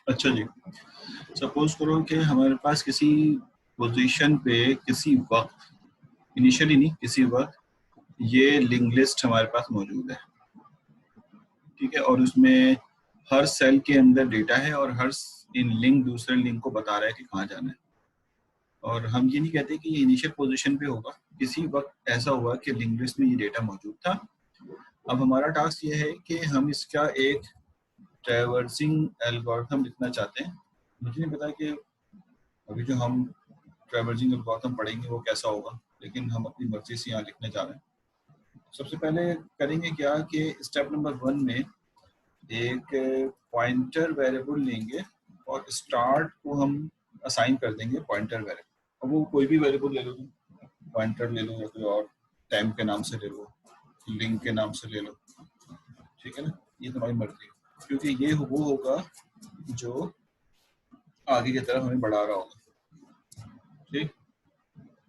अच्छा जी, सपोज करो कि हमारे पास किसी पोजीशन पे किसी वक्त, इनिशियली नहीं, किसी वक्त ये लिंक लिस्ट हमारे पास मौजूद है, ठीक है, और उसमें हर सेल के अंदर डेटा है और हर इन लिंक दूसरे लिंक को बता रहा है कि कहाँ जाना है। और हम ये नहीं कहते कि ये इनिशियल पोजीशन पे होगा, किसी वक्त ऐसा हुआ कि लिंक लिस्ट में ये डेटा मौजूद था। अब हमारा टास्क ये है कि हम इसका एक ट्रैवर्सिंग एल्गोरिथम लिखना चाहते हैं। मुझे नहीं पता कि अभी जो हम ट्रैवर्सिंग एल्गोरिथम पढ़ेंगे वो कैसा होगा, लेकिन हम अपनी मर्जी से यहाँ लिखने जा रहे हैं। सबसे पहले करेंगे क्या कि स्टेप नंबर 1 में एक पॉइंटर वेरिएबल लेंगे और स्टार्ट को हम असाइन कर देंगे पॉइंटर वेरिएबल। अब वो कोई भी वेरिएबल ले लो, पॉइंटर ले लो या कोई और टाइम के नाम से ले लो, लिंक के नाम से ले लो, ठीक है ना, ये तुम्हारी मर्जी है, क्योंकि ये वो होगा जो आगे की तरफ हमें बढ़ा रहा होगा, ठीक।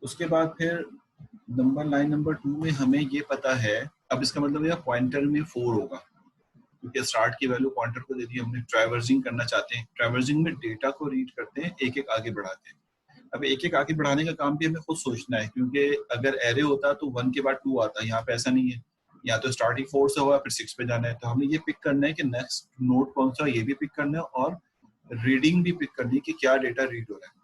उसके बाद फिर लाइन नंबर 2 में हमें ये पता है, अब इसका मतलब यह पॉइंटर में 4 होगा, क्योंकि स्टार्ट की वैल्यू पॉइंटर को दे दी हमने। ट्रैवर्सिंग करना चाहते हैं, ट्रैवर्सिंग में डेटा को रीड करते हैं, एक एक आगे बढ़ाते हैं। अब एक एक आगे बढ़ाने का काम भी हमें खुद सोचना है, क्योंकि अगर एरे होता तो 1 के बाद 2 आता, यहाँ पे ऐसा नहीं है, या तो स्टार्टिंग 4 से हुआ फिर 6 पे जाना है। तो हमने ये पिक करना है कि नेक्स्ट नोड कौन सा, ये भी पिक करना है और रीडिंग भी पिक करनी है कि क्या डेटा रीड हो रहा है।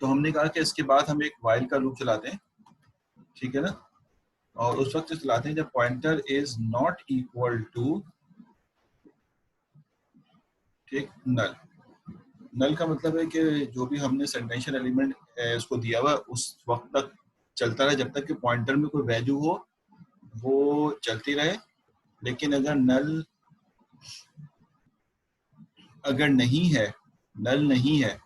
तो हमने कहा कि इसके बाद हम एक व्हाइल का लूप चलाते हैं, ठीक है ना, और उस वक्त चलाते हैं जब pointer is not equal to, ठीक, नल। नल का मतलब है कि जो भी हमने सेंटेंशियल एलिमेंट उसको दिया हुआ उस वक्त तक चलता रहे, जब तक कि पॉइंटर में कोई वैल्यू हो वो चलती रहे। लेकिन अगर नल अगर नहीं है, नल नहीं है,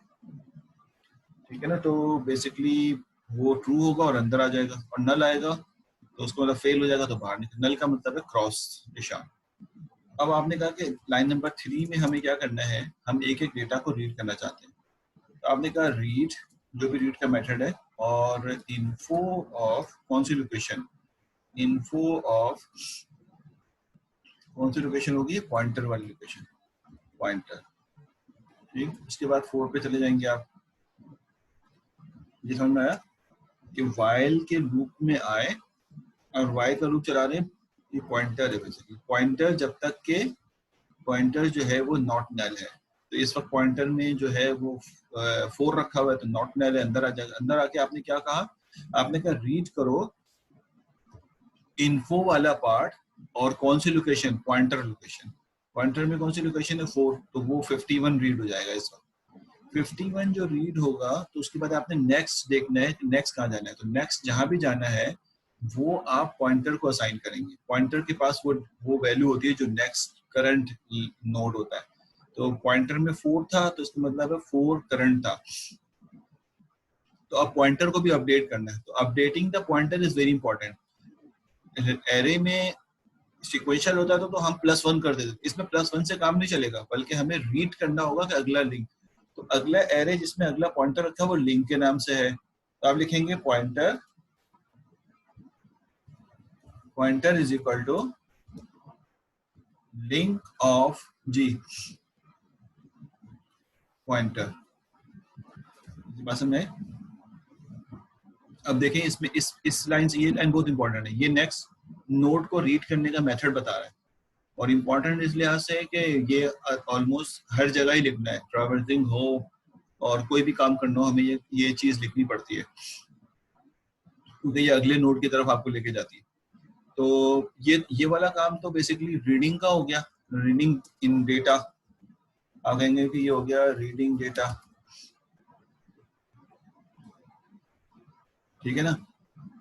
ठीक है ना, तो बेसिकली वो ट्रू होगा और अंदर आ जाएगा, और नल आएगा तो उसको मतलब फेल हो जाएगा तो बाहर निकल। नल का मतलब है क्रॉस निशान। अब आपने कहा कि लाइन नंबर 3 में हमें क्या करना है, हम एक एक डेटा को रीड करना चाहते हैं। तो आपने कहा रीड, जो भी रीड का मेथड है, और इन्फो ऑफ कौन सी लोकेशन, इन्फो ऑफ कौन सी लोकेशन होगी, पॉइंटर वाली लोकेशन, पॉइंटर, ठीक। उसके बाद 4 पे चले जाएंगे आप, ये समझ में आया। कि वाइल के लूप में आए और वाइल का लूप चला रहे हैं, ये पॉइंटर है बेसिकली। पॉइंटर जब तक के पॉइंटर जो है वो नॉट नल है, तो इस वक्त पॉइंटर में जो है वो 4 रखा हुआ है, तो नॉट नल है, अंदर आ जाएगा। अंदर आके आपने क्या कहा, आपने कहा रीड करो इन्फो वाला पार्ट, और कौन सी लोकेशन, पॉइंटर लोकेशन। पॉइंटर में कौन सी लोकेशन है, 4, तो वो 51 रीड हो जाएगा इस वक्त। 51 जो रीड होगा तो उसके बाद आपने नेक्स्ट देखना है कि नेक्स्ट कहाँ जाना है, तो नेक्स्ट जहां भी जाना है वो आप पॉइंटर को असाइन करेंगे। पॉइंटर के पास वो वैल्यू होती है जो नेक्स्ट करंट नोड होता है। तो पॉइंटर में 4 था, तो इसका मतलब है 4 करंट था, तो अब पॉइंटर को भी अपडेट करना है। तो updating the pointer is very important. Array में सिक्वेंशियल होता है तो हम +1 कर देते, इसमें +1 से काम नहीं चलेगा, बल्कि हमें रीड करना होगा कि अगला लिंक, तो अगला एरे जिसमें अगला पॉइंटर रखा है वो लिंक के नाम से है, तो आप लिखेंगे pointer, pointer is equal to link of जी पॉइंटर। बात समझ में? अब देखें इसमें इस लाइन से, ये लाइन बहुत इंपॉर्टेंट है, ये नेक्स्ट नोड को रीड करने का मेथड बता रहा है, और इम्पोर्टेंट इस लिहाज से कि ये ऑलमोस्ट हर जगह ही लिखना है, ट्रैवर्सिंग हो और कोई भी काम करना हो, हमें ये चीज लिखनी पड़ती है, क्योंकि ये अगले नोड की तरफ आपको लेके जाती है। तो ये वाला काम तो बेसिकली रीडिंग का हो गया, रीडिंग इन डेटा। आप कहेंगे कि ये हो गया रीडिंग डेटा, ठीक है ना,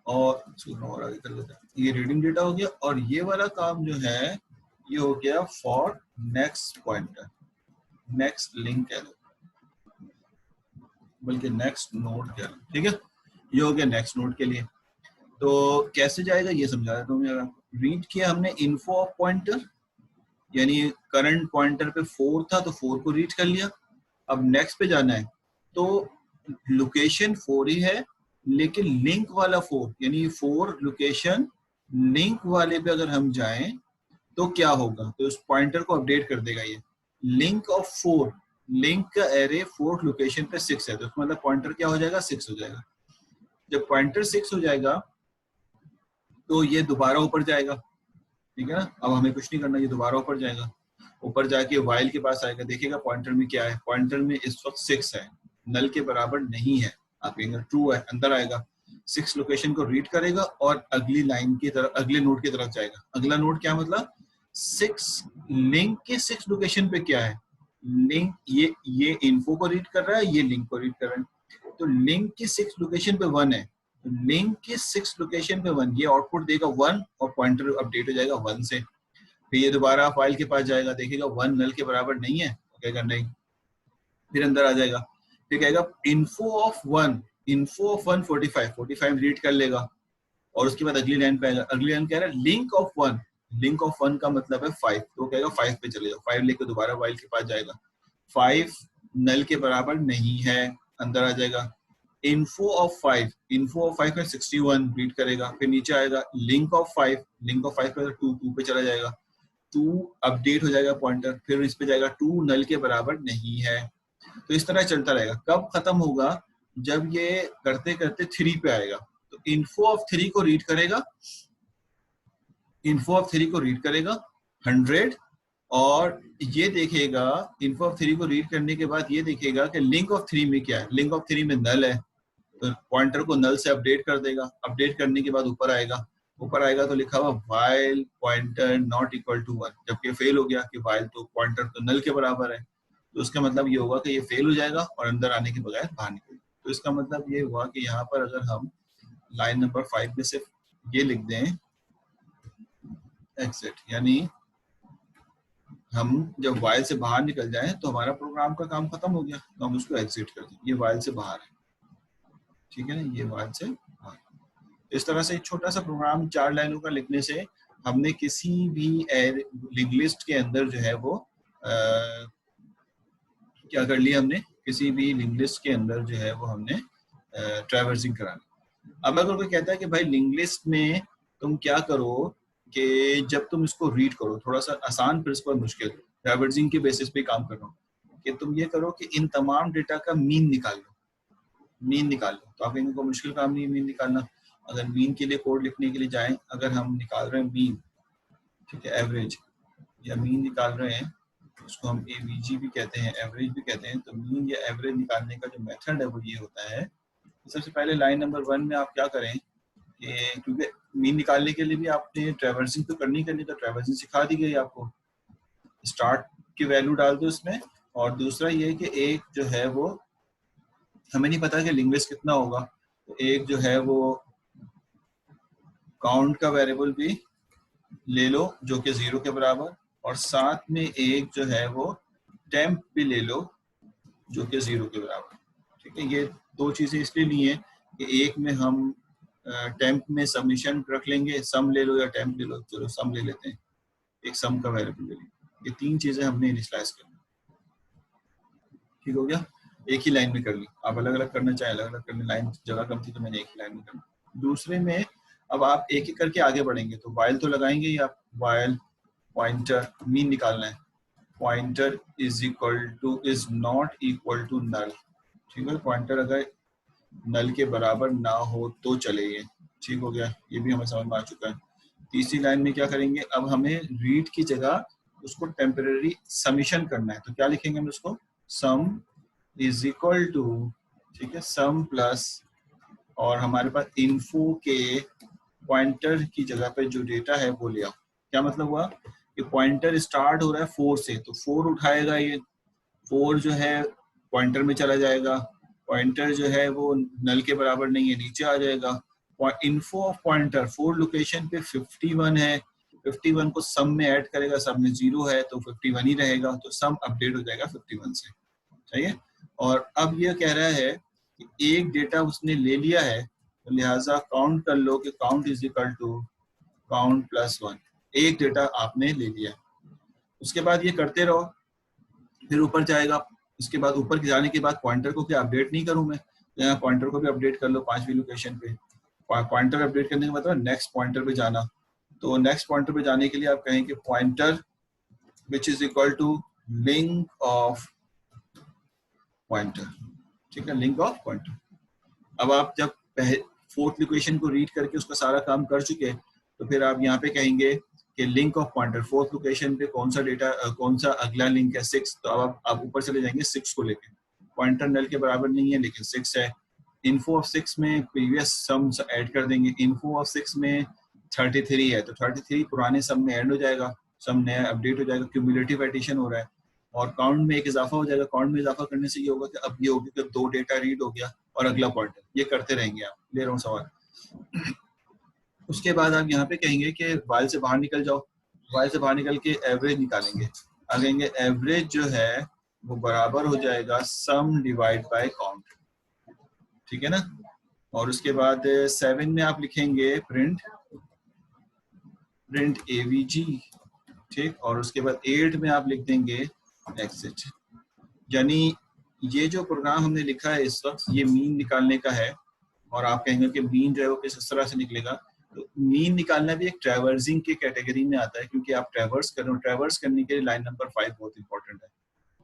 और आगे कर लेते हैं, ये रीडिंग डेटा हो गया, और ये वाला काम जो है ये हो गया for next pointer, next link कह लो, बल्कि नेक्स्ट नोड कह लो, ठीक है। ये हो गया नेक्स्ट नोड के लिए। तो कैसे जाएगा ये समझा देता हूँ। रीड किया हमने इन्फो ऑफ पॉइंटर, यानी करंट पॉइंटर पे 4 था तो 4 को रीड कर लिया। अब नेक्स्ट पे जाना है, तो लोकेशन 4 ही है, लेकिन लिंक वाला 4, यानी 4 लोकेशन लिंक वाले पे अगर हम जाएं तो क्या होगा, तो उस पॉइंटर को अपडेट कर देगा ये। लिंक ऑफ 4, लिंक का एरे 4 लोकेशन पे 6 है, तो उसका मतलब पॉइंटर क्या हो जाएगा, 6 हो जाएगा। जब पॉइंटर 6 हो जाएगा तो ये दोबारा ऊपर जाएगा, ठीक है ना। अब हमें कुछ नहीं करना, ये दोबारा ऊपर जाएगा, ऊपर जाके वाइल के पास आएगा, देखेगा पॉइंटर में क्या है, पॉइंटर में इस वक्त 6 है, नल के बराबर नहीं है, आप कहेंगे ट्रू है, अंदर आएगा, 6 लोकेशन को रीड करेगा और अगली लाइन की तरफ, अगले नोड की तरफ जाएगा। अगला नोड क्या मतलब, 6 लिंक के 6 लोकेशन पे क्या है, लिंक ये इन्फो को रीड कर रहा है, ये लिंक को रीड कर रहा है, तो लिंक की 6 लोकेशन पे 1 है, लिंक की 6 लोकेशन पे 1, ये आउटपुट देगा 1 और पॉइंटर अपडेट हो जाएगा 1 से। फिर ये दोबारा फाइल के पास जाएगा, देखेगा 1 नल के बराबर नहीं है, तो क्या करना है, फिर अंदर आ जाएगा, फिर कहेगा info of 1, info of 1 45 read कर लेगा, और उसके बाद अगली लाइन पे आएगा, अगली लाइन कह रहा है लिंक ऑफ 1, लिंक ऑफ 1 का मतलब है 5, तो कहेगा 5 पे चले जाओ, 5 लेके दोबारा वाइल के पास जाएगा, 5 नल के बराबर नहीं है, अंदर आ जाएगा, इन्फो ऑफ 5, इन्फो ऑफ 5 में 61 रीड करेगा, फिर नीचे आएगा लिंक ऑफ 5, लिंक ऑफ 5 पे 2 पे चला जाएगा, 2 अपडेट हो जाएगा पॉइंटर, फिर इस पे जाएगा 2 नल के बराबर नहीं है। तो इस तरह चलता रहेगा। कब खत्म होगा, जब ये करते करते 3 पे आएगा, तो इन्फो ऑफ 3 को रीड करेगा, इन्फो ऑफ 3 को रीड करेगा 100, और ये देखेगा इन्फो ऑफ 3 को रीड करने के बाद ये देखेगा कि लिंक ऑफ 3 में क्या है, लिंक ऑफ 3 में नल है, तो पॉइंटर को नल से अपडेट कर देगा, अपडेट करने के बाद ऊपर आएगा, ऊपर आएगा तो लिखा हुआ while pointer not equal to 1, जबकि फेल हो गया कि वाइल तो पॉइंटर तो नल के बराबर है, तो उसका मतलब ये होगा कि ये फेल हो जाएगा और अंदर आने के बगैर बाहर निकलेगा। तो इसका मतलब ये हुआ कि यहाँ पर अगर हम लाइन नंबर 5 में सिर्फ ये लिख दें एग्जिट, यानी हम जब वाइल से बाहर निकल जाएं तो हमारा प्रोग्राम का काम खत्म हो गया, तो हम उसको एग्जिट कर दें, ये वाइल से बाहर है, ठीक है ना, ये वाइल से बाहर। इस तरह से एक छोटा सा प्रोग्राम 4 लाइनों का लिखने से हमने किसी भी लिंक लिस्ट के अंदर जो है वो क्या कर लिया, हमने किसी भी लिंक लिस्ट के अंदर जो है वो हमने ट्रैवर्सिंग करा ली। अब अगर कोई कहता है कि भाई लिंक लिस्ट में तुम क्या करो कि जब तुम इसको रीड करो, थोड़ा सा आसान प्रिंसिपल मुश्किल, ट्रैवर्सिंग के बेसिस पे काम कर रहा हूँ, कि तुम ये करो कि इन तमाम डेटा का मीन निकाल लो, मीन निकाल लो। तो आप कहेंगे कोई मुश्किल काम नहीं है मीन निकालना। अगर मीन के लिए कोड लिखने के लिए जाएं, अगर हम निकाल रहे हैं मीन, ठीक है, एवरेज या मीन निकाल रहे हैं, उसको हम एवीजी भी कहते हैं, एवरेज भी कहते हैं। तो मीन या एवरेज निकालने का जो मेथड है वो ये होता है। सबसे पहले लाइन नंबर 1 में आप क्या करें कि क्योंकि मीन निकालने के लिए भी आपने ट्रैवर्सिंग तो करनी तो ट्रैवर्सिंग सिखा दी गई आपको। स्टार्ट की वैल्यू डाल दो इसमें, और दूसरा ये कि एक जो है वो हमें नहीं पता कि लिंग्विस्ट कितना होगा, तो एक जो है वो काउंट का वेरिएबल भी ले लो जो कि 0 के बराबर, और साथ में एक जो है वो टेम्प भी ले लो जो कि 0 के बराबर। ठीक है, ये दो चीजें इसलिए ली हैं कि एक में हम टेम्प में सबमिशन रख लेंगे, सम ले लो या टेम्प ले लो, चलो सम ले लेते हैं, एक सम का वेरिएबल ले लेंगे। ये तीन चीजें हमने इनिशियलाइज करनी। ठीक हो गया, एक ही लाइन में कर ली। आप अलग अलग करना चाहे अलग अलग करने, लाइन जगह कम थी तो मैंने एक ही लाइन में कर ली। दूसरे में अब आप एक एक करके आगे बढ़ेंगे, तो वाइल तो लगाएंगे ही आप, वाइल पॉइंटर मीन निकालना है, pointer is equal to is not equal to null. ठीक है, पॉइंटर अगर नल के बराबर ना हो तो चले ये। ठीक हो गया, ये भी हमें समझ में आ चुका है। तीसरी लाइन में क्या करेंगे, अब हमें रीड की जगह उसको टेम्परेरी समीशन करना है, तो क्या लिखेंगे हम उसको, सम इज इक्वल टू, ठीक है, सम प्लस, और हमारे पास इन्फो के पॉइंटर की जगह पे जो डेटा है वो ले आओ। क्या मतलब हुआ कि पॉइंटर स्टार्ट हो रहा है 4 से, तो 4 उठाएगा, ये 4 जो है पॉइंटर में चला जाएगा, पॉइंटर जो है वो नल के बराबर नहीं है, नीचे आ जाएगा। इन्फो ऑफ पॉइंटर 4 लोकेशन पे 51 है, 51 को सम में ऐड करेगा, सम में 0 है तो 51 ही रहेगा, तो सम अपडेट हो जाएगा 51 से। चाहिए, और अब ये कह रहा है कि एक डेटा उसने ले लिया है, तो लिहाजा काउंट कर लो कि count is equal to count plus 1। एक डेटा आपने ले लिया, उसके बाद ये करते रहो, फिर ऊपर जाएगा। उसके बाद ऊपर जाने के बाद पॉइंटर को क्या अपडेट नहीं करूं मैं, यहाँ पॉइंटर को भी अपडेट कर लो 5वीं लोकेशन पे। पॉइंटर अपडेट करने का मतलब नेक्स्ट पॉइंटर पे जाना, तो नेक्स्ट पॉइंटर पे जाने के लिए आप कहें कि pointer which is equal to link of pointer. ठीक है, लिंक ऑफ पॉइंटर। अब आप जब 4th लोकेशन को रीड करके उसका सारा काम कर चुके, तो फिर आप यहाँ पे कहेंगे कि link of pointer 4th location पे कौन सा डेटा, कौन सा अगला लिंक है, 6। तो अब आप ऊपर चले जाएंगे 6 को लेके, पॉइंटर नल के बराबर नहीं है लेकिन 6 है। इन्फो ऑफ 6 में प्रीवियस सम ऐड कर देंगे, इन्फो ऑफ 6 में 33 है, तो 33 पुराने सम में ऐड हो जाएगा, सम नया अपडेट हो जाएगा, क्यूमुलेटिव एडिशन हो रहा है, और काउंट में एक इजाफा हो जाएगा। काउंट में इजाफा करने से ये होगा कि अब ये हो गया कि 2 डेटा रीड हो गया और अगला पॉइंटर, ये करते रहेंगे आप। ले रहा हूँ सवाल। उसके बाद आप यहाँ पे कहेंगे कि वाइल से बाहर निकल जाओ, वाइल से बाहर निकल के एवरेज निकालेंगे, आ कहेंगे एवरेज जो है वो बराबर हो जाएगा सम डिवाइड बाय काउंट। ठीक है ना, और उसके बाद 7 में आप लिखेंगे प्रिंट एवीजी। ठीक, और उसके बाद 8 में आप लिख देंगे एग्जिट। यानी ये जो प्रोग्राम हमने लिखा है इस वक्त, ये मीन निकालने का है, और आप कहेंगे कि मीन जो है वो किस तरह से निकलेगा। तो मीन निकालना भी एक ट्रैवर्सिंग की कैटेगरी में आता है, क्योंकि आप ट्रैवर्स कर रहे हो। ट्रैवर्स करने के लिए लाइन नंबर 5 बहुत इंपॉर्टेंट है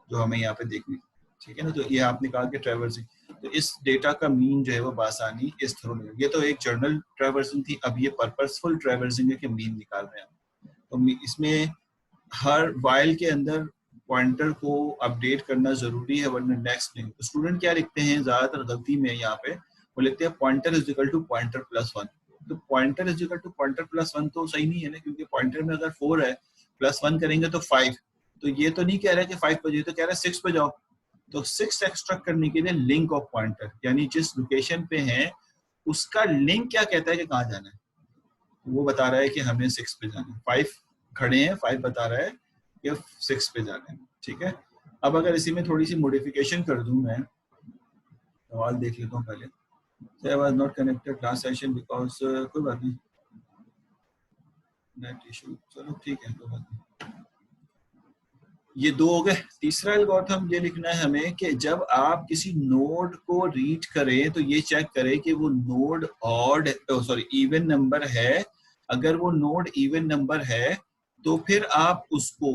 जो हमें यहाँ पे देखनी। ठीक है ना, तो ये आप निकाल के ट्रैवर्सिंग, तो इस डेटा का मीन जो है वो बासानी इस थ्रू। ये तो एक जर्नल ट्रैवर्सिंग थी, अब ये पर्पसफुल ट्रैवर्सिंग है कि मीन निकाल रहे हैं। तो इसमें हर वाइल के अंदर पॉइंटर को अपडेट करना जरूरी है, वरना नेक्स्ट नहीं। तो स्टूडेंट क्या लिखते हैं ज्यादातर गलती में यहाँ पे, वो लिखते हैं pointer is equal to pointer plus 1। तो pointer is equal to pointer plus 1 तो सही नहीं है ना, क्योंकि पॉइंटर में अगर 4 है प्लस 1 करेंगे तो 5, तो ये तो नहीं कह रहा है कि 5 पे जाओ, तो कह रहा है 6 पे जाओ। तो 6 एक्सट्रैक्ट करने के लिए लिंक ऑफ पॉइंटर, यानी जिस लोकेशन पे है उसका लिंक क्या कहता है कि कहाँ जाना है, वो बता रहा है कि हमें 6 पे जाना है। 5 खड़े हैं, 5 बता रहा है कि 6 पे जाना है। ठीक है, अब अगर इसी में थोड़ी सी मॉडिफिकेशन कर दूं मैं, सवाल देख लेता हूँ पहले। I was not connected last session because कोई बात नहीं, नेट इशू, चलो ठीक है, कोई बात नहीं। ये 2 हो गए। तीसरा एल्गोरिथम ये लिखना है हमें कि जब आप किसी नोड को रीड करें तो ये चेक करें कि वो नोड ऑड इवन नंबर है। अगर वो नोड इवन नंबर है तो फिर आप उसको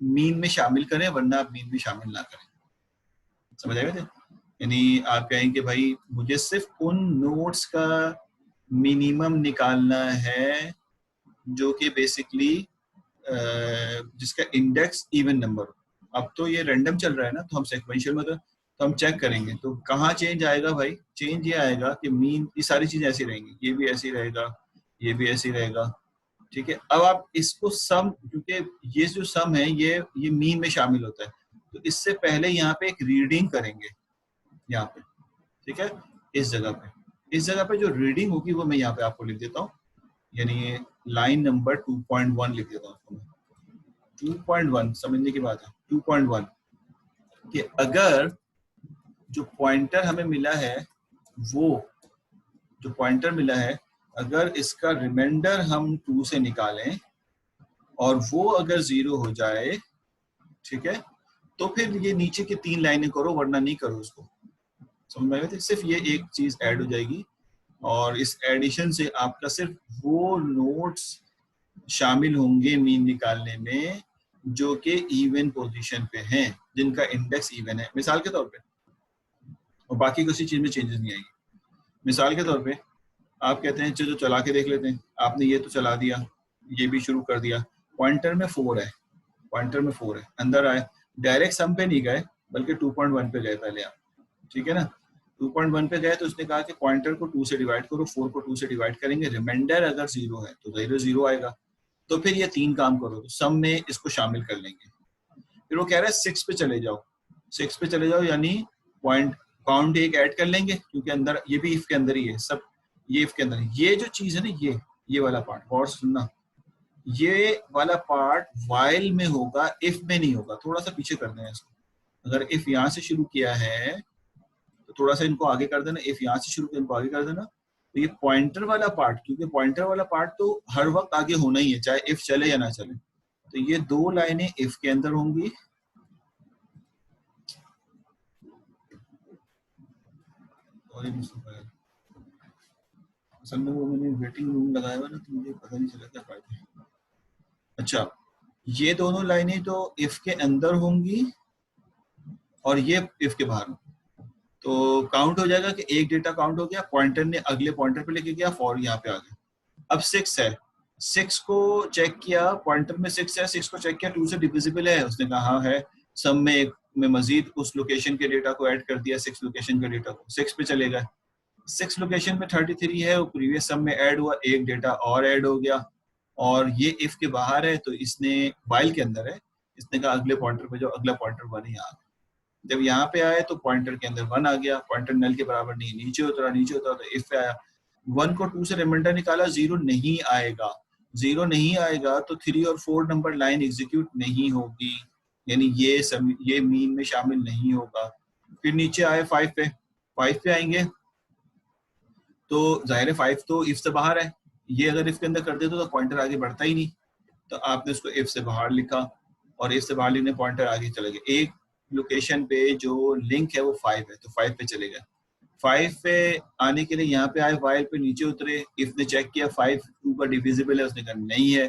मीन में शामिल करें, वरना आप मीन में शामिल ना करें। समझ आएगा? यानी आप कहेंगे भाई मुझे सिर्फ उन नोड्स का मिनिमम निकालना है जो कि बेसिकली जिसका इंडेक्स इवन नंबर हो। अब तो ये रैंडम चल रहा है ना, तो हम सेक्वेंशियल में तो हम चेक करेंगे, तो कहाँ चेंज आएगा भाई? चेंज ये आएगा कि मीन, ये सारी चीजें ऐसी रहेंगी, ये भी ऐसी रहेगा, ये भी ऐसी रहेगा, ठीक है। अब आप इसको सम, क्योंकि ये जो सम है ये मीन में शामिल होता है, तो इससे पहले यहाँ पे एक रीडिंग करेंगे, यहाँ पे, ठीक है। इस जगह पे जो रीडिंग होगी वो मैं यहाँ पे आपको लिख देता हूँ, यानी लाइन नंबर 2.1 लिख देता हूँ। 2.1 समझने की बात है। 2.1 कि अगर जो पॉइंटर हमें मिला है, वो जो पॉइंटर मिला है, अगर इसका रिमाइंडर हम 2 से निकालें और वो अगर 0 हो जाए, ठीक है, तो फिर ये नीचे की 3 लाइनें करो, वरना नहीं करो उसको। समझ में आएगा? सिर्फ ये एक चीज ऐड हो जाएगी और इस एडिशन से आपका सिर्फ वो नोट्स शामिल होंगे मीन निकालने में जो कि इवन पोजीशन पे हैं, जिनका इंडेक्स इवन है, मिसाल के तौर पे, और बाकी किसी चीज में चेंजेस नहीं आएगी। मिसाल के तौर पे आप कहते हैं चलो चला के देख लेते हैं, आपने ये तो चला दिया, ये भी शुरू कर दिया, पॉइंटर में 4 है, पॉइंटर में 4 है, अंदर आए, डायरेक्ट सम पे नहीं गए बल्कि 2.1 पे गए पहले आप, ठीक है ना। 2.1 पे गए तो उसने कहा कि पॉइंटर को 2 से डिवाइड करो, 4 को 2 से डिवाइड करेंगे, रिमाइंडर अगर 0 है तो 0 आएगा, तो फिर ये 3 काम करो, तो सम में इसको शामिल कर लेंगे। फिर वो कह रहा है 6 पे चले जाओ, 6 पे चले जाओ, यानी पॉइंट काउंट एक ऐड कर लेंगे, क्योंकि अंदर ये भी इफ के अंदर ही है सब, ये इफ के अंदर है। ये जो चीज है ना, ये वाला पार्ट और सुनना, ये वाला पार्ट वाइल में होगा, इफ में नहीं होगा। थोड़ा सा पीछे कर देना इसको, अगर इफ यहाँ से शुरू किया है तो थोड़ा सा इनको आगे कर देना, इफ यहाँ से शुरू किया इनको आगे कर देना। तो ये पॉइंटर वाला पार्ट, क्योंकि पॉइंटर वाला पार्ट तो हर वक्त आगे होना ही है, चाहे इफ चले या ना चले, तो ये 2 लाइनें इफ के अंदर होंगी, और असल में वो मैंने वेटिंग रूम लगाया हुआ ना, तो मुझे पता नहीं चला क्या फायदा है। अच्छा, ये दोनों लाइनें तो इफ के अंदर होंगी और ये इफ के बाहर, तो काउंट हो जाएगा कि एक डेटा काउंट हो गया, पॉइंटर ने अगले पॉइंटर पे लेके गया, फॉर यहाँ पे आ गया। अब 6 है, 6 को चेक किया, पॉइंटर में 6 है, 6 को चेक किया, 2 से डिविजिबल है, उसने कहा हाँ है, सम में एक में मजीद उस लोकेशन के डेटा को ऐड कर दिया, 6 लोकेशन के डेटा को, 6 पे चले गए, 6 लोकेशन में 33 है, वो प्रीवियस सम में ऐड हुआ, एक डेटा और ऐड हो गया, और ये इफ के बाहर है, तो इसने वाइल के अंदर है, इसने कहा अगले पॉइंटर पे जो अगला पॉइंटर 1 है यहाँ, जब यहाँ पे आए तो पॉइंटर के अंदर 1 आ गया, पॉइंटर नल के बराबर नहीं, नीचे उतरा तो इफ पे आया, 1 को 2 से रिमाइंडर निकाला, 0 नहीं आएगा, 0 नहीं आएगा तो 3 और 4 नंबर लाइन एग्जीक्यूट नहीं होगी, यानी ये मीन में शामिल नहीं होगा। फिर नीचे आए 5 पे, 5 पे आएंगे तो जाहिर है 5 तो इफ से बाहर है, ये अगर इफ के अंदर कर देते तो पॉइंटर आगे बढ़ता ही नहीं, तो आपने उसको इफ से बाहर लिखा, और इफ से बाहर लिखने पॉइंटर आगे चले गए, एक लोकेशन पे जो लिंक है वो 5 है, तो 5 पे चले गए। 5 पे आने के लिए यहाँ पे आए, वाइल पे नीचे उतरे, इफ ने चेक किया 5 2 का डिविजिबल है, उसने कहा नहीं है,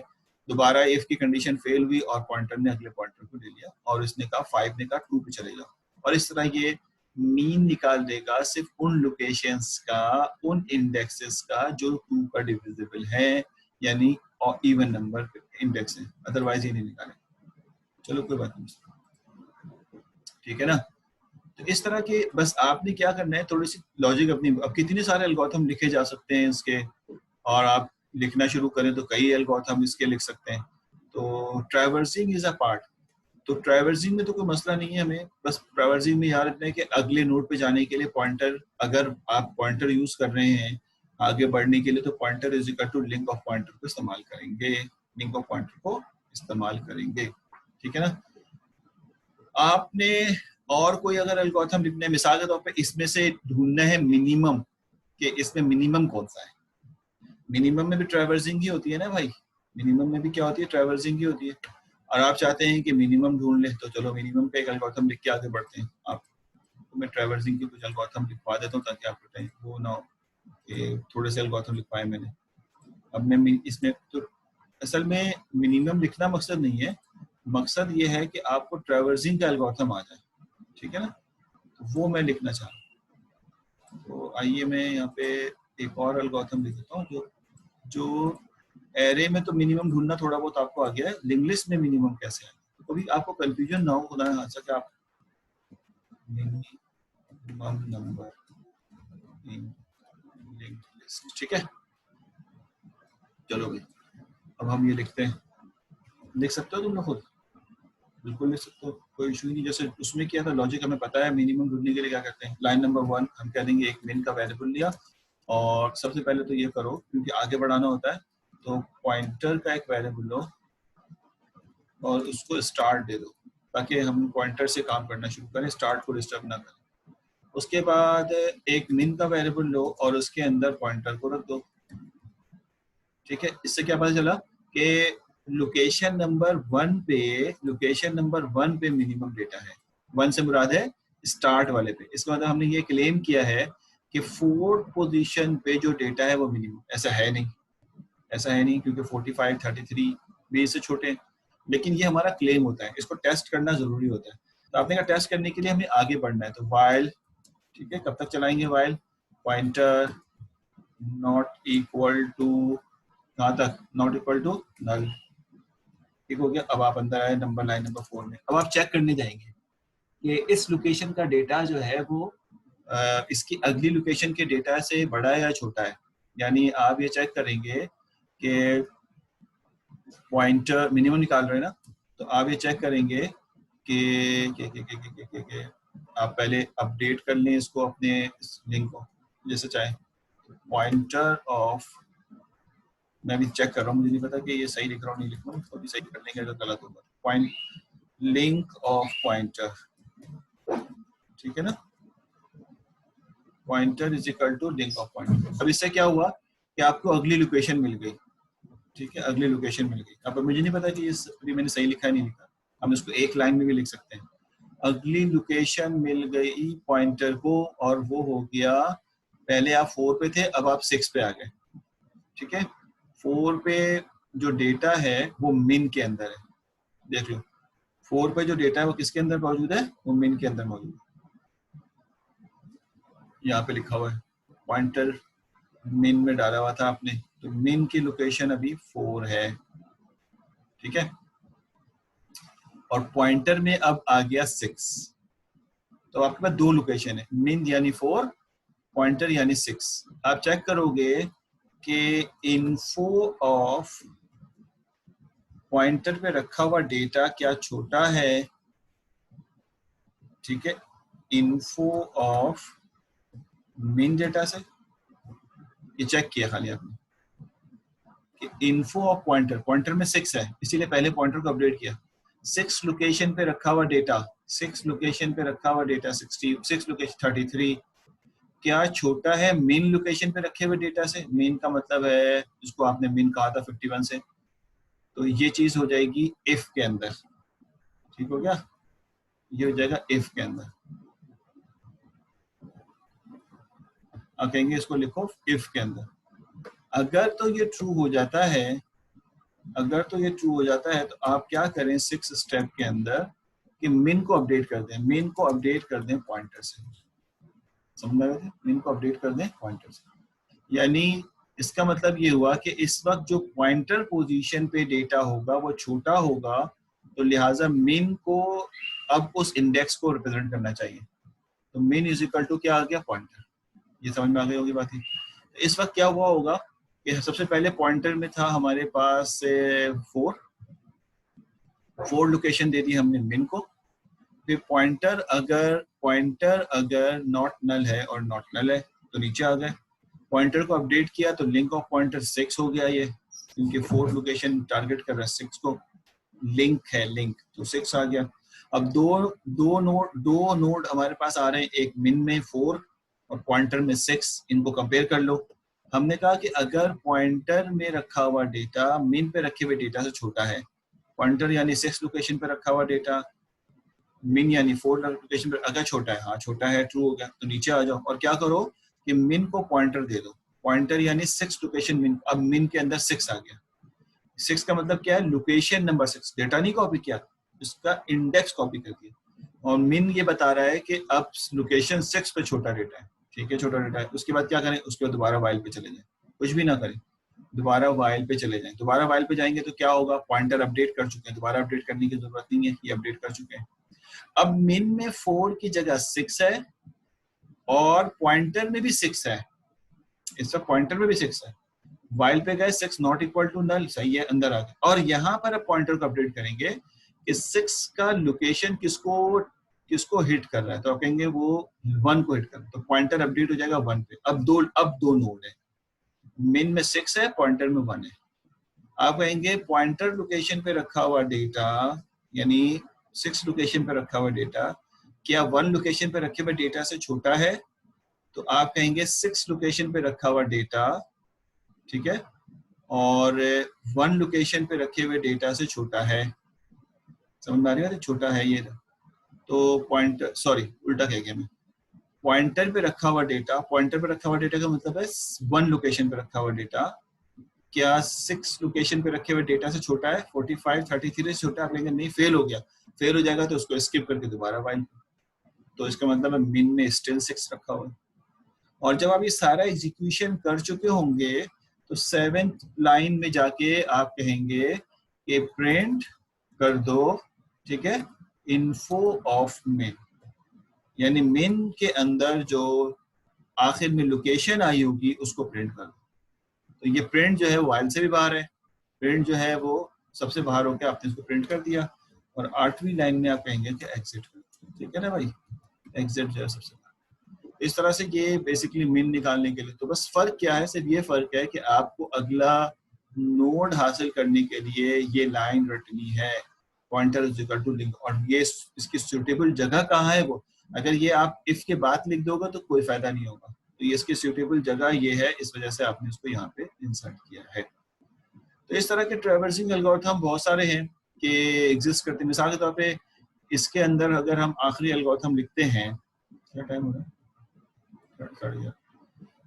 दोबारा इफ की कंडीशन फेल हुई और पॉइंटर ने अगले पॉइंटर को ले लिया, और इसने कहा 5 ने कहा 2 पे चले जाओ, और इस तरह ये मीन निकाल देगा सिर्फ उन लोकेशंस का, उन इंडेक्सेस का जो 2 का डिविजिबल है, यानी और इवन नंबर इंडेक्स है, अदरवाइज ये नहीं निकाले। चलो कोई बात नहीं, ठीक है ना। तो इस तरह के बस आपने क्या करना है, थोड़ी सी लॉजिक अपनी, अब कितने सारे एल्गोरिथम लिखे जा सकते हैं इसके, और आप लिखना शुरू करें तो कई एल्गोरिथम इसके लिख सकते हैं। तो ट्रैवर्सिंग इज अ पार्ट, तो ट्रैवर्सिंग में तो कोई मसला नहीं है हमें, बस ट्रैवर्सिंग में याद रखना है कि अगले नोड पे जाने के लिए पॉइंटर, अगर आप पॉइंटर यूज कर रहे हैं आगे बढ़ने के लिए, तो pointer is equal to link of pointer को इस्तेमाल करेंगे, लिंक ऑफ पॉइंटर को इस्तेमाल करेंगे, ठीक है ना। आपने और कोई अगर एल्गोरिथम लिखना है, मिसाल के तौर पे इसमें से ढूंढना है मिनिमम, कि इसमें मिनिमम कौन सा है, मिनिमम में भी ट्रैवर्सिंग ही होती है ना भाई, मिनिमम में भी क्या होती है, ट्रैवर्सिंग ही होती है, और आप चाहते हैं कि मिनिमम ढूंढ ले, तो चलो मिनिमम का एक एल्गोरिथम लिख के आगे बढ़ते हैं। आप तो मैं ट्रैवर्सिंग की कुछ एल्गोरिथम लिखवा देता हूँ ताकि आपको टाइम वो ना हो कि थोड़े से एल्गोरिथम लिखवाए मैंने। अब मैं इसमें तो असल में मिनिमम लिखना मकसद नहीं है, मकसद ये है कि आपको ट्रैवर्सिंग का एल्गोरिथम आ जाए, ठीक है ना, तो वो मैं लिखना चाह रहा हूँ। तो आइए मैं यहाँ पे एक और एल्गोरिथम लिख देता हूँ जो एरे में तो मिनिमम ढूंढना थोड़ा बहुत आपको आ गया है, लिंग्विस्ट में मिनिमम कैसे है, तो कभी आपको कंफ्यूजन ना हो, खुदा ना सके आप minimum number in linked list, ठीक है। चलो भाई अब हम ये लिखते हैं, लिख सकते हो तुम लोग खुद, बिल्कुल लिख सकते हो, कोई इशू नहीं। जैसे उसमें किया था लॉजिक हमें पता है, मिनिमम ढूंढने के लिए क्या करते हैं, लाइन नंबर 1 हम कह देंगे एक मिन का वेरिएबल लिया, और सबसे पहले तो ये करो क्योंकि आगे बढ़ाना होता है, तो पॉइंटर का एक वेरिएबल लो और उसको स्टार्ट दे दो ताकि हम पॉइंटर से काम करना शुरू करें, स्टार्ट को डिस्टर्ब ना करें। उसके बाद एक मिन का वेरिएबल लो और उसके अंदर पॉइंटर को रख दो, ठीक है। इससे क्या पता चला कि लोकेशन नंबर 1 पे मिनिमम डेटा है, 1 से मुराद है स्टार्ट वाले पे। इसका मतलब हमने ये क्लेम किया है कि 4th पोजीशन पे जो डेटा है वो मिनिमम, ऐसा है नहीं, ऐसा है नहीं क्योंकि 45, 33 भी इससे छोटे हैं, लेकिन ये हमारा क्लेम होता है, इसको टेस्ट करना जरूरी होता है। तो आपने कहा टेस्ट करने के लिए हमें आगे बढ़ना है, तो वाइल, ठीक है, कब तक चलाएंगे while, pointer not equal to, कहाँ तक, नॉट इक्वल टू नल, ठीक हो गया। अब आप अंदर आए नंबर लाइन नंबर 4 में, अब आप चेक करने जाएंगे कि इस लोकेशन का डेटा जो है वो इसकी अगली लोकेशन के डेटा से बड़ा है या छोटा है। यानी आप ये चेक करेंगे कि पॉइंटर मिनिमम निकाल रहे हैं ना, तो आप ये चेक करेंगे कि आप पहले अपडेट कर लें इसको, अपने इस लिंक को जैसे चाहे, पॉइंटर ऑफ, मैं भी चेक कर रहा हूँ, मुझे नहीं पता कि ये सही लिख रहा हूँ नहीं लिख रहा हूँ, इसको भी सही कर लेंगे अगर गलत होगा, पॉइंट लिंक ऑफ पॉइंटर, ठीक है ना, pointer is equal to link of pointer. अब इससे क्या हुआ कि आपको अगली लोकेशन मिल गई, ठीक है, अगली लोकेशन मिल गई। अब मुझे नहीं पता कि ये मैंने सही लिखा है नहीं लिखा, हम इसको एक लाइन में भी लिख सकते हैं, अगली लोकेशन मिल गई पॉइंटर को, और वो हो गया, पहले आप 4 पे थे अब आप 6 पे आ गए, ठीक है। 4 पे जो डेटा है वो मिन के अंदर है, देख लो 4 पे जो डेटा है वो किसके अंदर मौजूद है, वो मिन के अंदर मौजूद है, यहाँ पे लिखा हुआ है, पॉइंटर मिन में डाला हुआ था आपने, तो मिन की लोकेशन अभी 4 है, ठीक है, और पॉइंटर में अब आ गया 6, तो आपके पास 2 लोकेशन है, मिन यानी 4, पॉइंटर यानी 6। आप चेक करोगे कि इन्फो ऑफ पॉइंटर पे रखा हुआ डेटा क्या छोटा है, ठीक है, इन्फो ऑफ मिन डेटा से, ये चेक किया खाली आपने कि इन्फो ऑफ पॉइंटर, पॉइंटर में 6 है इसीलिए पहले पॉइंटर को अपडेट किया, 6 लोकेशन पे रखा हुआ डेटा, 6 लोकेशन पे रखा हुआ डेटा 66 लोकेशन 33 क्या छोटा है मेन लोकेशन पे रखे हुए डेटा से, मेन का मतलब है जिसको आपने मेन कहा था 51 से, तो ये चीज हो जाएगी इफ के अंदर, ठीक हो गया, ये हो जाएगा इफ के अंदर, आप कहेंगे इसको लिखो इफ के अंदर। अगर तो ये ट्रू हो जाता है, अगर तो ये ट्रू हो जाता है तो आप क्या करें 6 स्टेप के अंदर कि मिन को अपडेट कर दें, मिन को अपडेट कर दें पॉइंटर से, समझ रहे थे, मिन को अपडेट कर दें पॉइंटर से। यानी इसका मतलब ये हुआ कि इस वक्त जो पॉइंटर पोजीशन पे डेटा होगा वो छोटा होगा, तो लिहाजा मिन को अब उस इंडेक्स को रिप्रेजेंट करना चाहिए, तो मिन इज इक्वल टू क्या आ गया, पॉइंटर। ये समझ में आ गई होगी बात ही। तो इस वक्त क्या हुआ होगा कि सबसे पहले पॉइंटर में था हमारे पास 4 लोकेशन दे दी हमने मिन को, फिर पॉइंटर अगर नॉट नल है और नॉट नल है तो नीचे आ गए, पॉइंटर को अपडेट किया तो लिंक ऑफ पॉइंटर 6 हो गया, ये क्योंकि 4 लोकेशन टारगेट कर रहा है 6 को, लिंक है लिंक, तो 6 आ गया। अब दो नोड हमारे पास आ रहे हैं, एक मिन में 4 और पॉइंटर में 6, इनको कंपेयर कर लो। हमने कहा कि अगर पॉइंटर में रखा हुआ डेटा मिन पे रखे हुए डेटा से छोटा है, पॉइंटर यानी 6 लोकेशन पे रखा हुआ डेटा, मिन यानी 4 लोकेशन पे अगर छोटा है, हाँ छोटा है, ट्रू हो गया, तो नीचे आ जाओ और क्या करो कि मिन को पॉइंटर दे दो, पॉइंटर यानी 6 लोकेशन मिन, अब मिन के अंदर 6 आ गया, 6 का मतलब क्या है, लोकेशन नंबर 6, डेटा नहीं कॉपी किया, इसका इंडेक्स कॉपी कर दिया, और मिन ये बता रहा है कि अब लोकेशन 6 पे छोटा डेटा है, ठीक है, छोटा डेटा है। उसके बाद क्या करें, उसके बाद दोबारा वाइल पे चले जाएं, कुछ भी ना करें, दोबारा वाइल पे चले जाएं। दोबारा वाइल पे जाएंगे तो क्या होगा, पॉइंटर अपडेट कर चुके हैं, दोबारा अपडेट करने की जरूरत नहीं है, ये अपडेट कर चुके हैं। अब मिन में 4 की जगह 6 है और पॉइंटर में भी 6 है, इस वक्त पॉइंटर में भी 6 है। वाइल पे गए 6 नॉट इक्वल टू नल, सही है, अंदर आ गए। और यहाँ पर अब पॉइंटर को अपडेट करेंगे कि 6 का लोकेशन किसको किसको हिट कर रहा है, तो आप कहेंगे वो 1 को हिट कर रहा है, तो पॉइंटर अपडेट हो जाएगा 1 पे। अब दो नोड है, मिन में 6 है, पॉइंटर में 1 है। आप कहेंगे पॉइंटर लोकेशन पे रखा हुआ डेटा, यानी 6 लोकेशन पे रखा हुआ डेटा क्या 1 लोकेशन पे रखे हुए डेटा से छोटा है, तो आप कहेंगे 6 लोकेशन पे रखा हुआ डेटा, ठीक है, और 1 लोकेशन पे रखे हुए डेटा से छोटा है। समझ में आ रही है, छोटा है ये, तो पॉइंटर, सॉरी उल्टा कह गया मैं, पॉइंटर पे रखा हुआ डेटा, पॉइंटर पे रखा हुआ डेटा का मतलब है 1 लोकेशन पे रखा हुआ डेटा क्या 6 लोकेशन पे रखे हुए डेटा से छोटा है, 45 33 से छोटा है। आप कहेंगे नहीं, फेल हो गया, फेल हो जाएगा तो उसको स्किप करके दोबारा वाइल, तो इसका मतलब है मिन में स्टिल 6 रखा हुआ है। और जब आप ये सारा एग्जीक्यूशन कर चुके होंगे तो 7th लाइन में जाके आप कहेंगे कि प्रिंट कर दो, ठीक है, इन्फो ऑफ मिन, यानी मिन के अंदर जो आखिर में लोकेशन आई होगी उसको प्रिंट कर दो। तो ये प्रिंट जो है वाइल से भी बाहर है, प्रिंट जो है वो सबसे बाहर होकर आपने इसको प्रिंट कर दिया। और 8वीं लाइन में आप कहेंगे कि एग्जिट, ठीक है ना भाई, एग्जिट जो है सबसे बाहर। इस तरह से ये बेसिकली मिन निकालने के लिए, तो बस फर्क क्या है, सिर्फ ये फर्क है कि आपको अगला नोड हासिल करने के लिए ये लाइन रटनी है, pointer is equal to link, और ये इसकी सूटेबल जगह कहाँ है वो, अगर ये आप इफ के बाद लिख दोगे तो कोई फायदा नहीं होगा, तो ये इसकी सूटेबल जगह ये है, इस वजह से आपने इसको यहाँ पे इंसर्ट किया है। तो इस तरह के ट्रैवर्सिंग एल्गोरिथम बहुत सारे हैं कि एग्जिस्ट करते हैं। मिसाल के तौर पे इसके अंदर अगर हम आखिरी एल्गोरिथम लिखते हैं, क्या टाइम हो रहा है,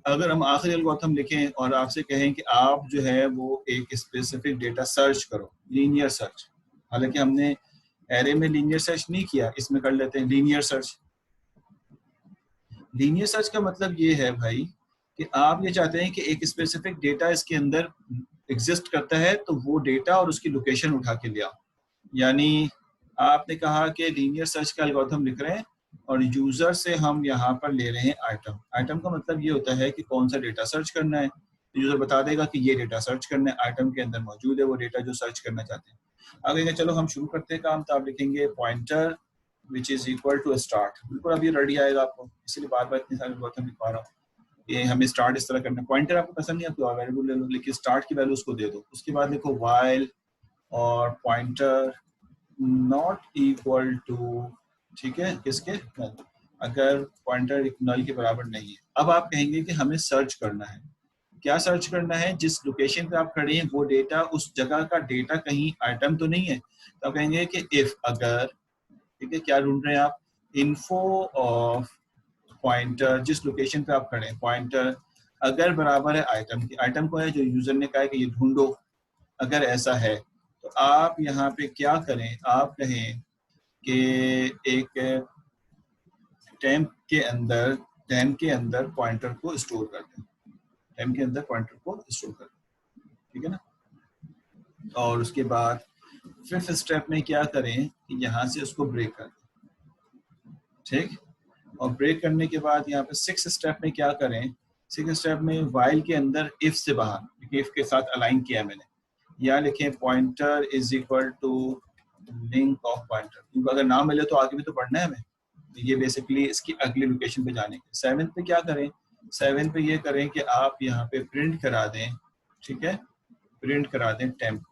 अगर हम आखिरी एल्गोरिथम लिखें और आपसे कहें कि आप जो है वो एक स्पेसिफिक डेटा सर्च करो, लीनियर सर्च, हालांकि हमने एरे में लीनियर सर्च नहीं किया, इसमें कर लेते हैं लीनियर सर्च। लीनियर सर्च का मतलब ये है भाई कि आप ये चाहते हैं कि एक स्पेसिफिक डेटा इसके अंदर एग्जिस्ट करता है, तो वो डेटा और उसकी लोकेशन उठा के ले आओ। यानी आपने कहा कि लीनियर सर्च का एल्गोरिथम लिख रहे हैं और यूजर से हम यहाँ पर ले रहे हैं आइटम। आइटम का मतलब ये होता है कि कौन सा डेटा सर्च करना है, तो यूजर बता देगा कि ये डेटा सर्च करना है, आइटम के अंदर मौजूद है वो डेटा जो सर्च करना चाहते हैं। आगे चलो हम शुरू करते हैं काम, तो आप लिखेंगे pointer which is equal to start, बिल्कुल अभी रेडी आएगा आपको, इसीलिए बार बार इतनी सारी एल्गोरिथम लिख पा रहा हूँ। ये हमें स्टार्ट इस तरह करना है, पॉइंटर आपको पसंद नहीं, आपको वेरिएबल ले लो, लेकिन स्टार्ट की वैल्यू उसको दे दो। उसके बाद लिखो वाइल और पॉइंटर नॉट इक्वल टू, ठीक है, किसके, नल, अगर पॉइंटर एक नल के बराबर नहीं है। अब आप कहेंगे कि हमें सर्च करना है, क्या सर्च करना है, जिस लोकेशन पे आप खड़े हैं वो डेटा, उस जगह का डेटा कहीं आइटम तो नहीं है, तो आप कहेंगे कि इफ, अगर, ठीक है, क्या ढूंढ रहे हैं आप, इन्फो ऑफ पॉइंटर, जिस लोकेशन पे आप खड़े हैं, पॉइंटर अगर बराबर है आइटम की, आइटम को है जो यूजर ने कहा है कि ये ढूंढो, अगर ऐसा है तो आप यहाँ पे क्या करें, आप कहें कि एक टेम्प के अंदर पॉइंटर को स्टोर कर दें, टेम्प के अंदर पॉइंटर को स्टोर कर दें, ठीक है ना। और उसके बाद 5th स्टेप में क्या करें कि यहाँ से उसको ब्रेक कर दें, ठीक, और ब्रेक करने के बाद यहाँ पे 6th स्टेप में क्या करें, 6th स्टेप में वाइल के अंदर इफ से बाहर, इफ के साथ अलाइन किया मैंने, या लिखें pointer is equal to link of pointer, क्योंकि अगर ना मिले तो आगे भी तो पढ़ना है हमें, तो ये बेसिकली इसकी अगली लोकेशन पे जाने के। 7th पे क्या करें, 7th पे ये करें कि आप यहाँ पे प्रिंट करा दें, ठीक है, प्रिंट करा दें टेम्प,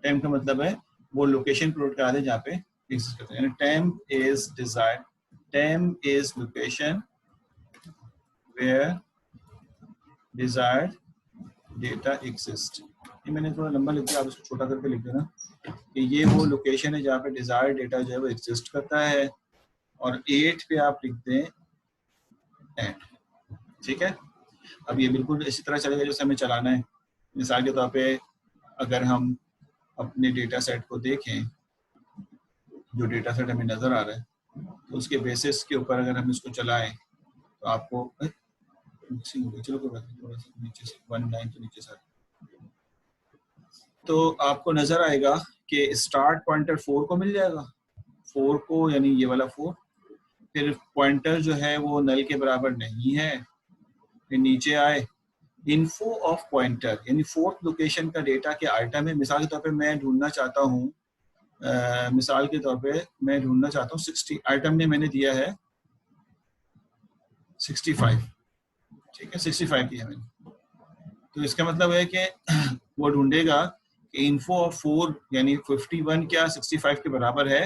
टेम्प का मतलब है वो लोकेशन प्रिंट करा दें जहाँ पे एग्जिस्ट करते हैं, temp is desired, temp is location where desired data exist. ये मैंने थोड़ा लंबा लिख दिया, आप इसको छोटा करके लिख देना कि ये वो लोकेशन है जहाँ पे डिजायर्ड डेटा जो है वो एग्जिस्ट करता है, और 8 पे आप लिख दें एंड, ठीक है। अब ये बिल्कुल इसी तरह चलेगा जैसे हमें चलाना है। मिसाल के तौर पे अगर हम अपने डेटा सेट को देखें, जो डेटा सेट हमें नजर आ रहा है, तो उसके बेसिस के ऊपर अगर हम इसको चलाएं तो आपको चलो कोई बात नहीं, थोड़ा सा नीचे से 19 तो नीचे से तो आपको नजर आएगा कि स्टार्ट पॉइंटर 4 को मिल जाएगा, 4 को यानी ये वाला 4, फिर पॉइंटर जो है वो नल के बराबर नहीं है, फिर नीचे आए इन्फो ऑफ पॉइंटर यानी फोर्थ लोकेशन का डेटा के आइटम है। मिसाल के तौर पे मैं ढूंढना चाहता हूँ, मिसाल के तौर पे मैं ढूंढना चाहता हूँ 60, आइटम ने मैंने दिया है 65, ठीक है 65 दिया मैंने, तो इसका मतलब है कि वो ढूंढेगा कि इन्फो ऑफ 4 यानी 51 क्या 65 के बराबर है,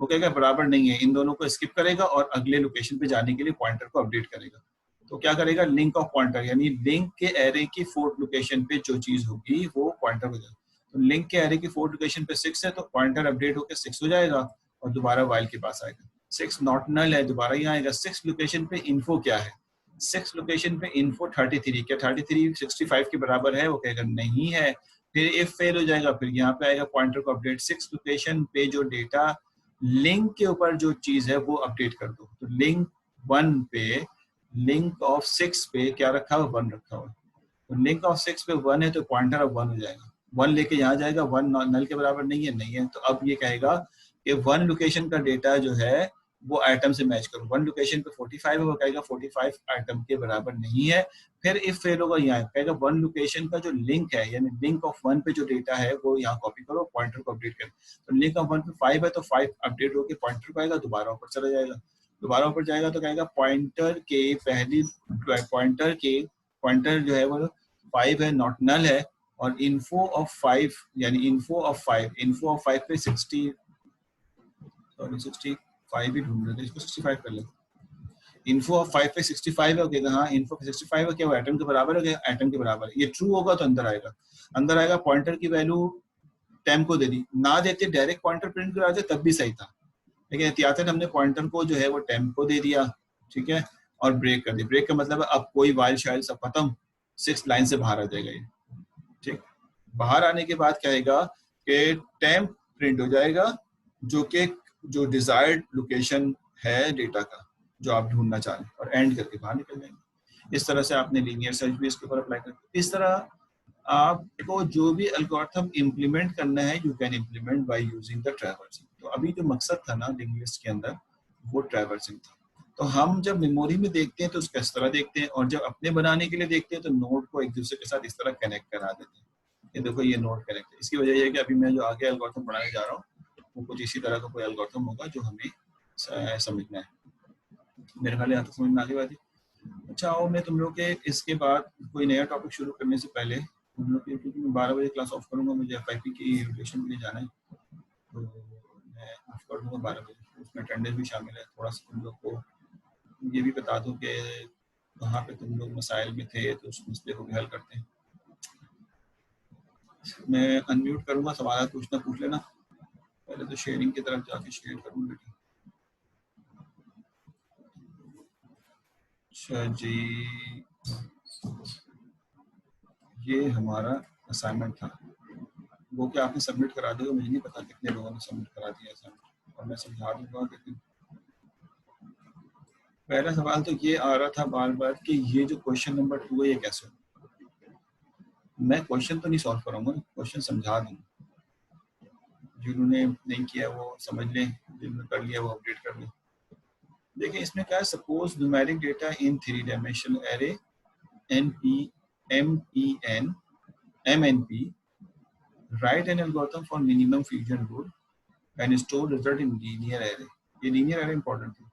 वो कहेगा बराबर नहीं है, इन दोनों को स्किप करेगा और अगले लोकेशन पे जाने के लिए पॉइंटर को अपडेट करेगा। तो क्या करेगा, लिंक ऑफ पॉइंटर यानी लिंक के एरे की फोर्थ लोकेशन पे जो चीज होगी वो पॉइंटर हो जाएगा। तो लिंक के एरे की फोर्थ लोकेशन पे 6 है, तो पॉइंटर अपडेट होकर 6 हो जाएगा और दोबारा वाइल के पास आएगा। 6 नॉट नल है, दोबारा यहाँ आएगा। 6 लोकेशन पे इन्फो क्या है, 6 लोकेशन पे इन्फो 33, क्या 33 65 के बराबर है, वो कहेगा नहीं है, फिर इफ फेल हो जाएगा, फिर यहाँ पे आएगा पॉइंटर को अपडेट। 6 लोकेशन पे जो डेटा लिंक के ऊपर जो चीज है वो अपडेट कर दो। तो लिंक 1 पे, लिंक ऑफ 6 पे क्या रखा हुआ, 1 रखा हुआ, तो लिंक ऑफ 6 पे 1 है तो पॉइंटर अब 1 हो जाएगा, 1 लेके यहाँ जाएगा, 1 नल के बराबर नहीं है, तो अब ये कहेगा कि 1 लोकेशन का डेटा जो है वो आइटम से मैच करो। 1 लोकेशन पे 45 है, वो कहेगा 45 आइटम के बराबर नहीं है, फिर इफ फेल होगा यहाँ कहेगा 1 लोकेशन का जो लिंक है यानी लिंक ऑफ 1 पे जो डेटा है वो यहाँ कॉपी करो, पॉइंटर को अपडेट करो। तो लिंक ऑफ 1 पे 5 है तो 5 अपडेट होकर पॉइंटर को आएगा, दोबारा ऊपर चला जाएगा, दोबारा ऊपर जाएगा तो कहेगा पॉइंटर के पहली पॉइंटर जो है वो 5 है, नॉट नल है, और इन्फो ऑफ 5 यानी इन्फो ऑफ 5 पे 60 सॉरी 65 ही ढूंढ रहे थे, इसको 65 कर लेते। इन्फो ऑफ 5 पे 65 है, ओके हाँ इन्फो पे 65 है, क्या वो एटम के बराबर है, क्या एटम के बराबर है, ये ट्रू होगा तो अंदर आएगा, अंदर आएगा। पॉइंटर की वैल्यू टेम को दे दी, ना देते डायरेक्ट पॉइंटर प्रिंट करा दे तब भी सही था, लेकिन एहतियातन हमने पॉइंटर को जो है वो टेम को दे दिया, ठीक है, और ब्रेक कर दिया। ब्रेक का मतलब है अब कोई वाइल शाइल सब खत्म, 6 लाइन से बाहर आ जाएगा ये, ठीक। बाहर आने के बाद क्या आएगा कि टेम्प प्रिंट हो जाएगा जो कि जो डिजायर्ड लोकेशन है डेटा का जो आप ढूंढना चाह रहे हैं, और एंड करके बाहर निकल जाएंगे। इस तरह से आपने लीनियर सर्च भी इसके ऊपर अप्लाई कर, इस तरह आपको जो भी एल्गोरिथम इम्प्लीमेंट करना है you can implement by using the traversing. तो अभी जो मकसद था ना लिंक लिस्ट के अंदर वो ट्रैवर्सिंग था। तो हम जब मेमोरी में देखते हैं तो उसका इस तरह देखते हैं, और जब अपने बनाने के लिए देखते हैं तो नोड को एक दूसरे के साथ इस तरह कनेक्ट करा देते हैं। ये देखो ये नोड कनेक्ट है, इसकी वजह ये है कि अभी मैं जो आगे एल्गोरिथम बनाने जा रहा हूँ वो कुछ इसी तरह का कोई एल्गोरिथम होगा जो हमें समझना है। मेरे ख्याल यहाँ तक समझ में आगे बात है। अच्छा आओ मैं तुम लोग के इसके बाद कोई नया टॉपिक शुरू करने से पहले तुम लोग की, क्योंकि मैं 12 बजे क्लास ऑफ करूँगा, मुझे FIP की रोटेशन के लिए जाना है, तो मैं ऑफ कर दूँगा 12 बजे, उसमें अटेंडेंस भी शामिल है। थोड़ा सा तुम लोग को ये भी बता दूँ कि कहाँ पे तुम लोग मसाइल में थे तो उस मसले को भी हल करते हैं। मैं अनम्यूट करूँगा, सवाल पूछना पूछ लेना, पहले तो शेयरिंग की तरफ जाके शेयर करूँ बेटी। अच्छा जी, ये हमारा असाइनमेंट था, वो क्या आपने सबमिट करा दिया, मुझे नहीं पता कितने लोगों ने सबमिट करा दिया असाइनमेंट, और मैं समझा दूंगा कि पहला सवाल तो ये आ रहा था बार बार कि ये जो क्वेश्चन नंबर 2 है ये कैसे हो। मैं क्वेश्चन तो नहीं सॉल्व करूंगा, क्वेश्चन समझा दूंगा, जिन्होंने नहीं किया वो समझ लें, जिन्होंने कर लिया वो अपडेट कर लें। देखिए इसमें क्या है, suppose numeric data in 3 dimensional array MNP, write an algorithm for minimum fusion rule and store result in linear array। ये linear array important है।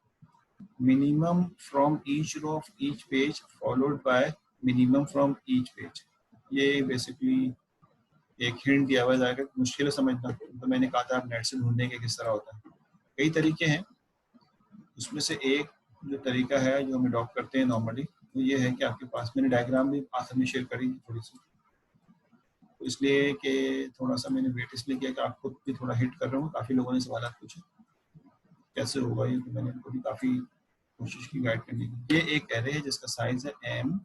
minimum from each row of each page followed by minimum from each page। ये basically एक hint दिया हुआ है, मुश्किल है समझना, तो मैंने कहा था आप नेट से ढूंढने के किस तरह होता है। कई तरीके हैं, उसमें से एक जो तरीका है जो हम अडॉप्ट करते हैं नॉर्मली तो ये है कि आपके पास, मैंने डायग्राम भी आखिर में शेयर करी थोड़ी सी, तो इसलिए कि थोड़ा सा मैंने वेट इसलिए किया कि आपको भी थोड़ा हिट कर रहा हूँ। काफ़ी लोगों ने सवाल पूछे कैसे होगा ये, तो मैंने उनको भी काफ़ी कोशिश की गाइड करने की। ये एक एरे है जिसका साइज है M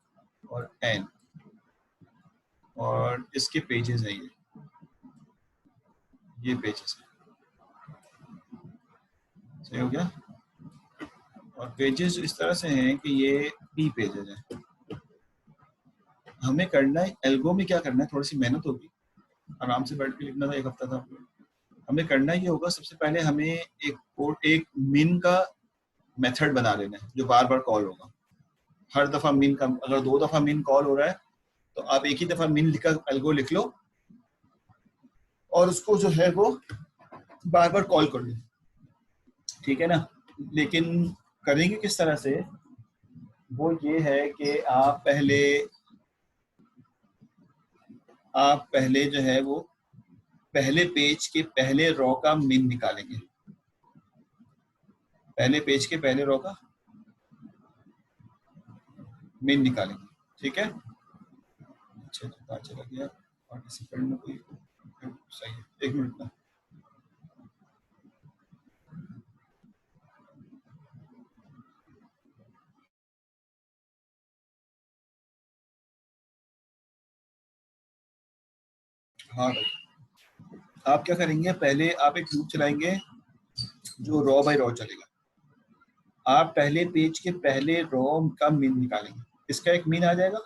और N, और इसके पेजेस हैं ये पेजेस है, सही हो गया। और पेजेस इस तरह से हैं कि ये पी पेजेस हैं। हमें करना है एल्गो में, क्या करना है, थोड़ी सी मेहनत होगी, आराम से बैठ के लिखना था, एक हफ्ता था। हमें करना ये होगा, सबसे पहले हमें एक मिन का मेथड बना लेना है जो बार बार कॉल होगा। हर दफा मिन का, अगर 2 दफा मिन कॉल हो रहा है तो आप एक ही दफा मिन लिखकर एल्गो लिख लो और उसको जो है वो बार बार कॉल कर लो, ठीक है ना। लेकिन करेंगे किस तरह से, वो ये है कि आप पहले जो है वो पहले पेज के पहले रो का मिन निकालेंगे, पहले पेज के पहले रो का मिन निकालेंगे, ठीक है। अच्छा पता चला गया पार्टिसिपेंट में कोई सही है, 1 मिनट में। हाँ भाई, आप क्या करेंगे, पहले आप एक लूप चलाएंगे जो रो बाय रो चलेगा। आप पहले पेज के पहले रो का मिन निकालेंगे, इसका एक मिन आ जाएगा,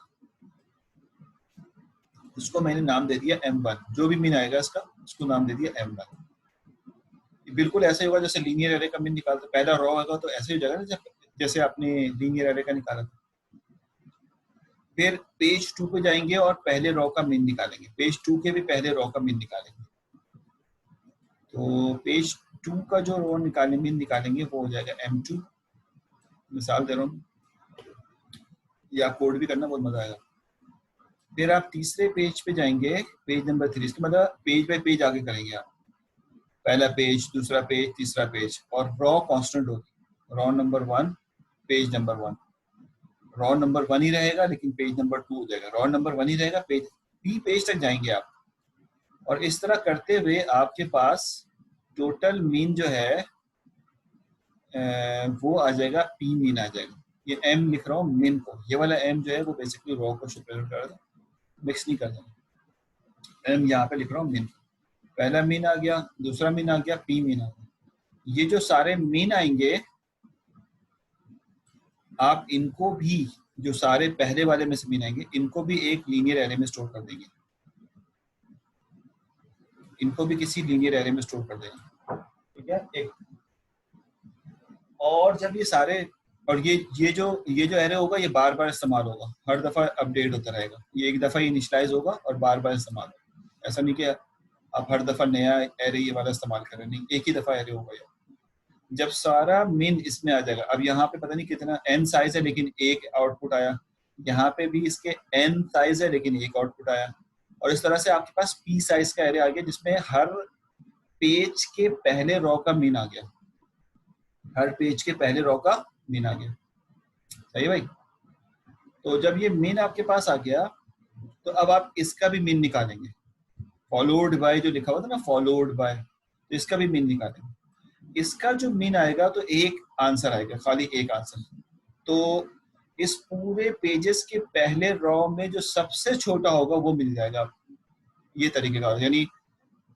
उसको मैंने नाम दे दिया M1। जो भी मिन आएगा इसका, उसको नाम दे दिया M1। बिल्कुल ऐसे होगा जैसे लीनियर एरे का मिन निकालते, पहला रो होगा तो ऐसे ही हो जाएगा ना जैसे आपने लीनियर एरे का निकाला था। फिर पेज 2 पे जाएंगे और पहले रो का मिन निकालेंगे, पेज 2 के भी पहले रो का मिन निकालेंगे। तो पेज 2 का जो रो मिन निकालेंगे वो हो जाएगा M2। मिसाल दे रहा हूँ, या कोड भी करना, बहुत मजा आएगा। फिर आप तीसरे पेज पे जाएंगे, पेज नंबर 3, इसका मतलब पेज बाय पेज आगे करेंगे आप, पहला पेज, दूसरा पेज, तीसरा पेज, और रॉ कांस्टेंट होगी, raw number 1, page number 1। Raw number 1 ही रहेगा लेकिन पेज नंबर 2 हो जाएगा, रॉ नंबर 1 ही रहेगा, पेज तक जाएंगे आप। और इस तरह करते हुए आपके पास टोटल मीन जो है वो आ जाएगा, पी मीन आ जाएगा। ये एम लिख रहा हूँ मीन को, ये वाला एम जो है वो बेसिकली रॉ को रिप्रेजेंट कर रहा है, मिक्स नहीं कर देना। एम यहाँ पे लिख रहा हूँ मीन, पहला मीन आ गया, दूसरा मीन आ गया, पी मीन आ गया। ये जो सारे मीन आएंगे आप इनको भी, जो सारे पहले वाले में से मीन आएंगे, इनको भी एक लीनियर एरे में स्टोर कर देंगे, इनको भी किसी लीनियर एरे में स्टोर कर देंगे, ठीक है। एक और जब ये सारे, और ये जो एरे होगा ये बार बार इस्तेमाल होगा, हर दफा अपडेट होता रहेगा, ये एक दफा इनिशियलाइज होगा और बार बार इस्तेमाल होगा। ऐसा नहीं कि आप हर दफा नया एरे ये वाला इस्तेमाल करें, नहीं, एक ही दफा एरे होगा। जब सारा मिन इसमें आ जाएगा, अब यहाँ पे पता नहीं कितना n साइज है लेकिन एक आउटपुट आया, यहाँ पे भी इसके n साइज है लेकिन एक आउटपुट आया, और इस तरह से आपके पास p साइज का एरे आ गया जिसमें हर पेज के पहले रो का मिन आ गया, हर पेज के पहले रो का मिन आ गया, सही भाई। तो जब ये मिन आपके पास आ गया तो अब आप इसका भी मिन निकालेंगे, फॉलोड बाय जो लिखा हुआ था ना, फॉलोड बाय, तो इसका भी मिन निकालेंगे। इसका जो मीन आएगा तो एक आंसर आएगा, खाली एक आंसर। तो इस पूरे पेजेस के पहले रो में जो सबसे छोटा होगा वो मिल जाएगा, ये तरीके का। यानी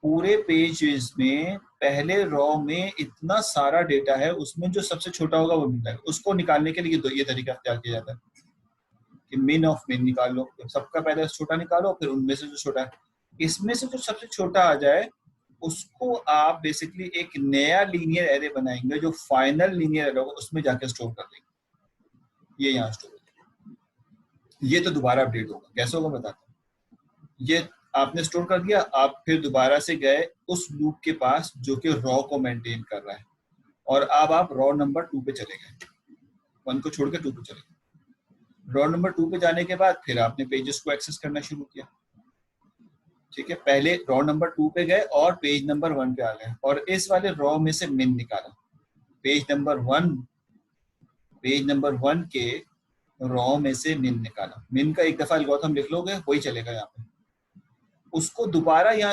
पूरे पेजेस में पहले रो में इतना सारा डेटा है, उसमें जो सबसे छोटा होगा वो मिल जाएगा। उसको निकालने के लिए ये तरीका इख्तियार किया जाता है कि मिन ऑफ मिन निकाल लो, सबका पहले छोटा निकालो, फिर उनमें से जो छोटा है, इसमें से जो सबसे छोटा आ जाए उसको आप बेसिकली एक नया लीनियर एरे बनाएंगे, जो फाइनल लीनियर एरे होगा उसमें जाके स्टोर कर देंगे, ये यहाँ स्टोर कर। ये तो दोबारा अपडेट होगा, कैसे होगा बताता हूँ। ये आपने स्टोर कर दिया, आप फिर दोबारा से गए उस लूप के पास जो कि रॉ को मेंटेन कर रहा है, और अब आप रॉ नंबर 2 पे चले गए, 1 को छोड़ के 2 पे चले गए। रॉ नंबर 2 पे जाने के बाद फिर आपने पेजेस को एक्सेस करना शुरू किया, ठीक है। पहले रॉ नंबर 2 पे गए और पेज नंबर 1 पे आ गए, और इस वाले रॉ में से मिन निकाला, पेज नंबर 1 के रॉ में से मिन निकाला। मिन का एक दफा एल्गोरिथम लिख लोगे वही चलेगा यहाँ पे, उसको दोबारा यहाँ